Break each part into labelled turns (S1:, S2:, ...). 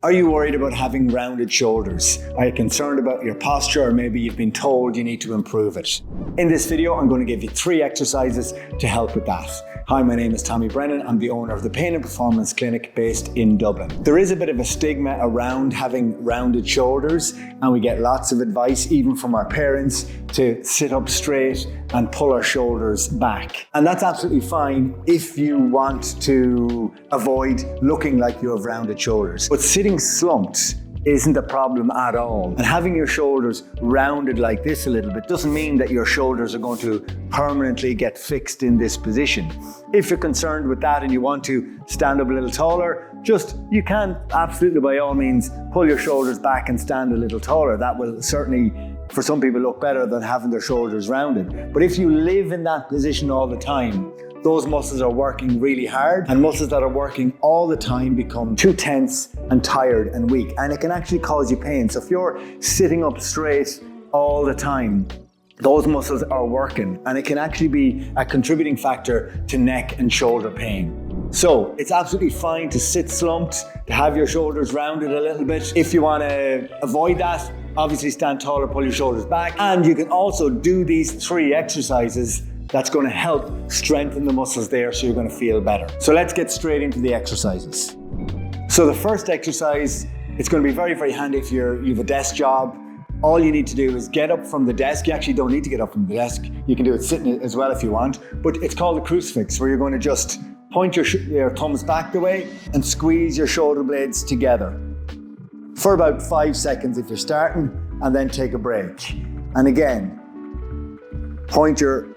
S1: Are you worried about having rounded shoulders? Are you concerned about your posture, or maybe you've been told you need to improve it? In this video, I'm going to give you 3 exercises to help with that. Hi, my name is Tommy Brennan. I'm the owner of the Pain and Performance Clinic based in Dublin. There is a bit of a stigma around having rounded shoulders, and we get lots of advice, even from our parents, to sit up straight and pull our shoulders back. And that's absolutely fine if you want to avoid looking like you have rounded shoulders. But sitting slumped isn't a problem at all. And having your shoulders rounded like this a little bit doesn't mean that your shoulders are going to permanently get fixed in this position. If you're concerned with that and you want to stand up a little taller, you can absolutely, by all means, pull your shoulders back and stand a little taller. That will certainly, for some people, look better than having their shoulders rounded. But if you live in that position all the time, those muscles are working really hard, and muscles that are working all the time become too tense and tired and weak, and it can actually cause you pain. So if you're sitting up straight all the time, those muscles are working, and it can actually be a contributing factor to neck and shoulder pain. So it's absolutely fine to sit slumped, to have your shoulders rounded a little bit. If you want to avoid that, obviously stand taller, pull your shoulders back, and you can also do these 3 exercises. That's going to help strengthen the muscles there, so you're going to feel better. So let's get straight into the exercises. So the first exercise, it's going to be very, very handy if you have a desk job. All you need to do is get up from the desk. You actually don't need to get up from the desk. You can do it sitting as well if you want. But it's called a crucifix, where you're going to just point your thumbs back the way and squeeze your shoulder blades together for about 5 seconds if you're starting, and then take a break. And again, point your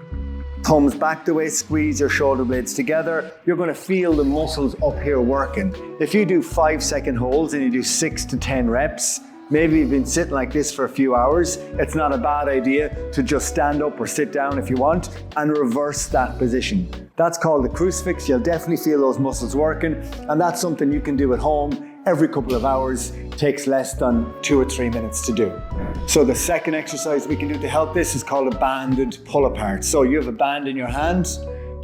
S1: thumbs back the way, squeeze your shoulder blades together. You're going to feel the muscles up here working. If you do 5-second holds and you do 6 to 10 reps, maybe you've been sitting like this for a few hours, it's not a bad idea to just stand up or sit down if you want and reverse that position. That's called the crucifix. You'll definitely feel those muscles working, and that's something you can do at home every couple of hours. Takes less than 2 or 3 minutes to do. So the second exercise we can do to help this is called a banded pull apart. So you have a band in your hand.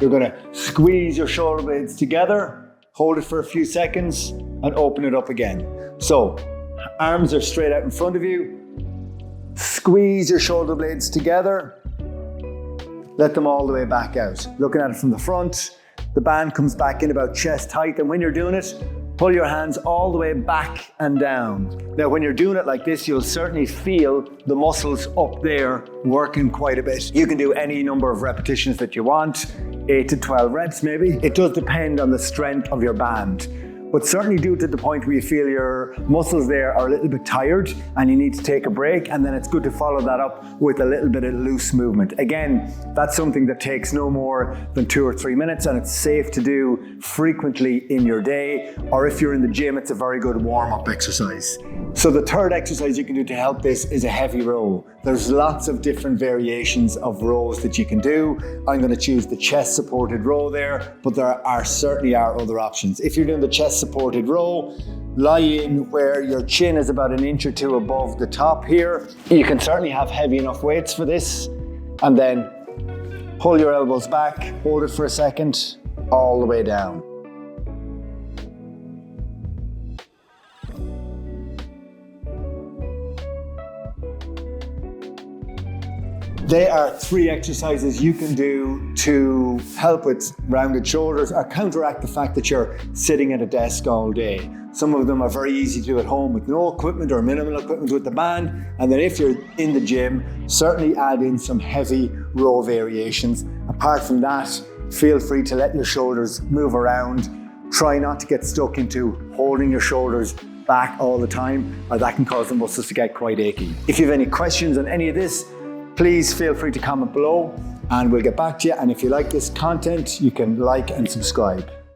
S1: You're going to squeeze your shoulder blades together, hold it for a few seconds, and open it up again. So arms are straight out in front of you. Squeeze your shoulder blades together. Let them all the way back out. Looking at it from the front, the band comes back in about chest height, and when you're doing it, pull your hands all the way back and down. Now, when you're doing it like this, you'll certainly feel the muscles up there working quite a bit. You can do any number of repetitions that you want, 8 to 12 reps maybe. It does depend on the strength of your band. But certainly do it to the point where you feel your muscles there are a little bit tired and you need to take a break, and then it's good to follow that up with a little bit of loose movement. Again, that's something that takes no more than 2 or 3 minutes, and it's safe to do frequently in your day, or if you're in the gym, it's a very good warm-up exercise. So the third exercise you can do to help this is a heavy row. There's lots of different variations of rows that you can do. I'm going to choose the chest supported row there, but there certainly are other options. If you're doing the chest supported row, lie in where your chin is about 1 inch or 2 above the top here. You can certainly have heavy enough weights for this, and then pull your elbows back, hold it for a second, all the way down. There are 3 exercises you can do to help with rounded shoulders or counteract the fact that you're sitting at a desk all day. Some of them are very easy to do at home with no equipment or minimal equipment with the band. And then if you're in the gym, certainly add in some heavy row variations. Apart from that, feel free to let your shoulders move around. Try not to get stuck into holding your shoulders back all the time, or that can cause the muscles to get quite achy. If you have any questions on any of this, please feel free to comment below and we'll get back to you. And if you like this content, you can like and subscribe.